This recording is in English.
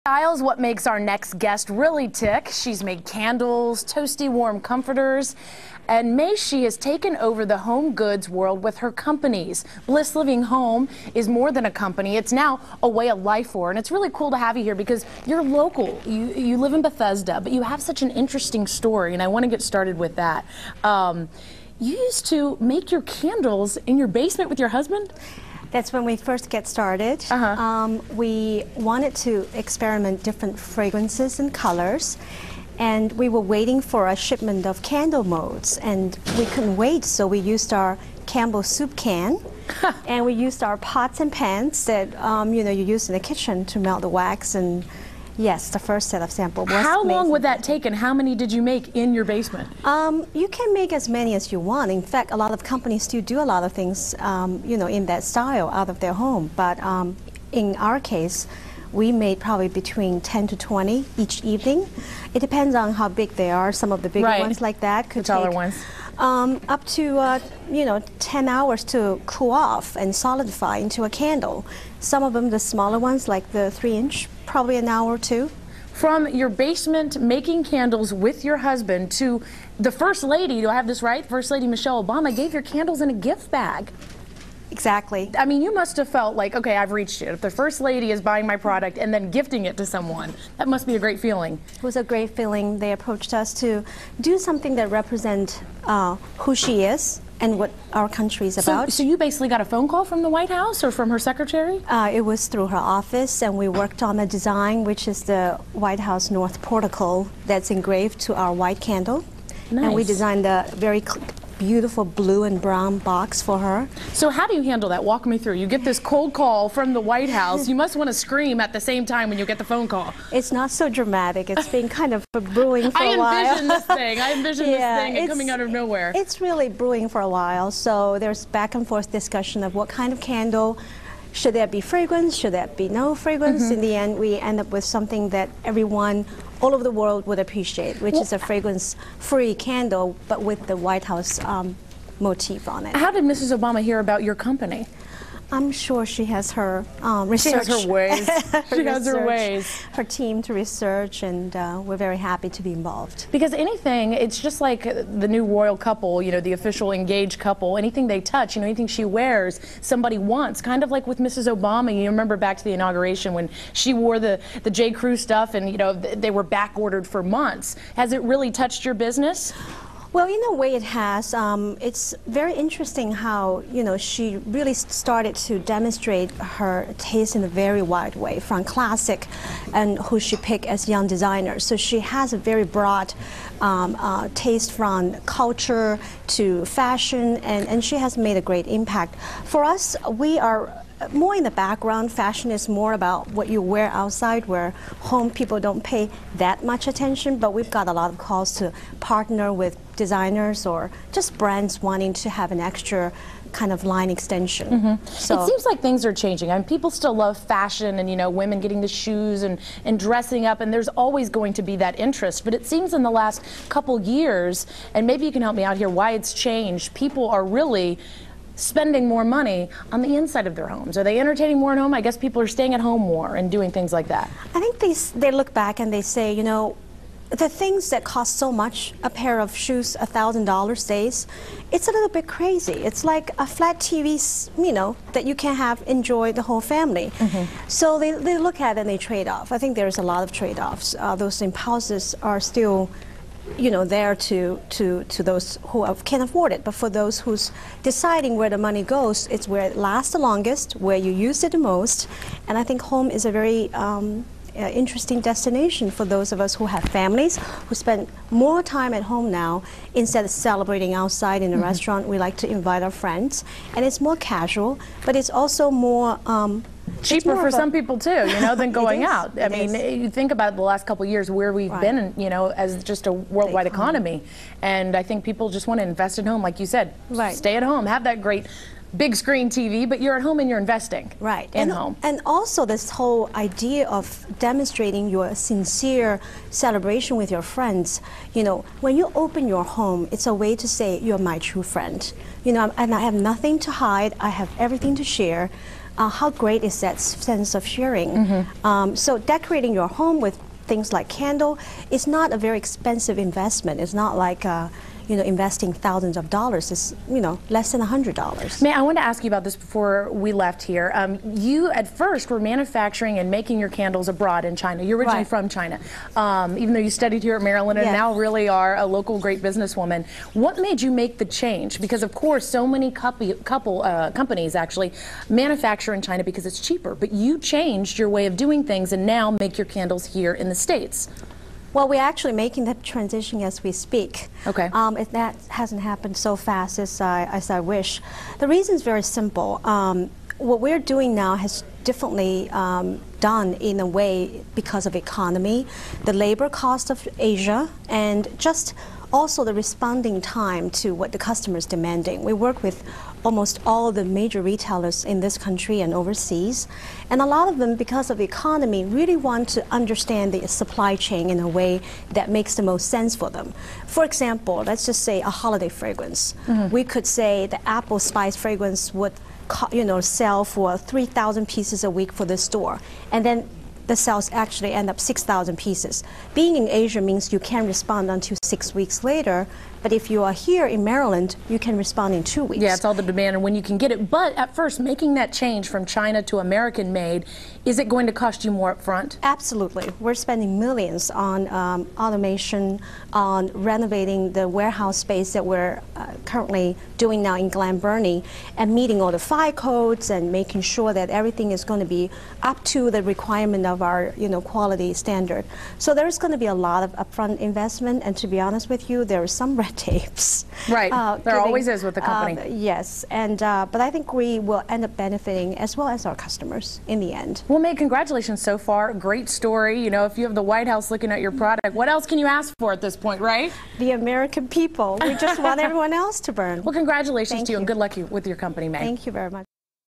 Style's what makes our next guest really tick. She's made candles, toasty warm comforters, and May she has taken over the home goods world with her companies. Blissliving Home is more than a company. It's now a way of life for her, and it's really cool to have you here because you're local. You live in Bethesda, but you have such an interesting story, and I want to get started with that. You used to make your candles in your basement with your husband? That's when we first get started. We wanted to experiment different fragrances and colors, and we were waiting for a shipment of candle molds, and we couldn't wait, so we used our Campbell soup can, and we used our pots and pans that you use in the kitchen to melt the wax. And yes, the first set of samples was How long amazing. would that take, and how many did you make in your basement? You can make as many as you want. In fact, a lot of companies still do a lot of things, in that style out of their home. But in our case, we made probably between 10 to 20 each evening. It depends on how big they are. Some of the bigger ones like that could taller take ones. Up to 10 hours to cool off and solidify into a candle. Some of them, the smaller ones, like the 3-inch, probably an hour or two. From your basement making candles with your husband to the First Lady, do I have this right? First Lady Michelle Obama gave your candles in a gift bag. Exactly. I mean, you must have felt like, okay, I've reached it. If the First Lady is buying my product and then gifting it to someone, that must be a great feeling. It was a great feeling. They approached us to do something that represents who she is and what our country is about. So you basically got a phone call from the White House or from her secretary? It was through her office, and we worked on the design, which is the White House North Protocol that's engraved to our white candle. Nice. And we designed a very beautiful blue and brown box for her. So how do you handle that? Walk me through. You get this cold call from the White House. You must want to scream at the same time when you get the phone call. It's not so dramatic. It's been kind of brewing for a while. I envision this thing. I envision this thing and coming out of nowhere. It's really brewing for a while. So there's back and forth discussion of what kind of candle. Should there be fragrance? Should there be no fragrance? In the end, we end up with something that everyone all over the world would appreciate, which is a fragrance-free candle, but with the White House motif on it. How did Mrs. Obama hear about your company? I'm sure she has her research. She has her ways. She has her ways. Her team to research, and we're very happy to be involved. Because anything, it's just like the new royal couple, the official engaged couple, anything they touch, anything she wears, somebody wants. Kind of like with Mrs. Obama, you remember back to the inauguration when she wore the J. Crew stuff and, they were back ordered for months. Has it really touched your business? Well, in a way it has. It's very interesting how, she really started to demonstrate her taste in a very wide way, from classic and who she picked as young designers. So she has a very broad taste from culture to fashion, and she has made a great impact. For us, we are more in the background. Fashion is more about what you wear outside, where home people don't pay that much attention, but we've got a lot of calls to partner with designers or just brands wanting to have an extra kind of line extension. So it seems like things are changing. I mean, people still love fashion and, women getting the shoes and dressing up, and there's always going to be that interest. But it seems in the last couple years, and maybe you can help me out here, why it's changed, people are really spending more money on the inside of their homes. Are they entertaining more at home? I guess people are staying at home more and doing things like that. I think they look back and they say, the things that cost so much, a pair of shoes, $1,000 days, it's a little bit crazy. It's like a flat TV, that you can enjoy the whole family. So they look at it and they trade off. I think there's a lot of trade-offs. Those impulses are still there to those who can afford it. But for those who's deciding where the money goes, it's where it lasts the longest, where you use it the most. And I think home is a very interesting destination for those of us who have families, who spend more time at home now. Instead of celebrating outside in a restaurant, we like to invite our friends. And it's more casual, but it's also more cheaper for some people too, than going out. I mean, you think about the last couple of years where we've been, as just a worldwide economy. And I think people just want to invest at home, like you said. Stay at home, have that great big screen TV, but you're at home and you're investing in home. And also this whole idea of demonstrating your sincere celebration with your friends. When you open your home, it's a way to say you're my true friend. And I have nothing to hide. I have everything to share. how great is that sense of sharing. So decorating your home with things like candle is not a very expensive investment. It's not like investing thousands of dollars. It's less than $100. May I want to ask you about this before we left here. You at first were manufacturing and making your candles abroad in China. You're originally from China, even though you studied here at Maryland and now really are a local great businesswoman. What made you make the change? Because of course, so many companies actually manufacture in China because it's cheaper. But you changed your way of doing things and now make your candles here in the States. Well, we're actually making that transition as we speak. Okay. That hasn't happened so fast as I wish. The reason is very simple. What we're doing now has differently done in a way because of economy, the labor cost of Asia, and just also the responding time to what the customer is demanding. We work with almost all the major retailers in this country and overseas, and a lot of them, because of the economy, really want to understand the supply chain in a way that makes the most sense for them. For example, let's just say a holiday fragrance. We could say the apple spice fragrance would sell for 3,000 pieces a week for the store, and then the sales actually end up 6,000 pieces. Being in Asia means you can't respond until 6 weeks later, but if you are here in Maryland, you can respond in 2 weeks. Yeah, it's all the demand and when you can get it. But at first, making that change from China to American made, is it going to cost you more up front? Absolutely. We're spending millions on automation, on renovating the warehouse space that we're currently doing now in Glen Burnie, and meeting all the fire codes and making sure that everything is going to be up to the requirement of our quality standard. So there's going to be a lot of upfront investment, and to be honest with you, there are some red tapes. Right, there always is with the company. Yes, and but I think we will end up benefiting as well as our customers in the end. Well, May, congratulations so far. Great story. If you have the White House looking at your product, what else can you ask for at this point, right? The American people. We just want everyone else to burn. Well, congratulations to you and good luck with your company, May. Thank you very much.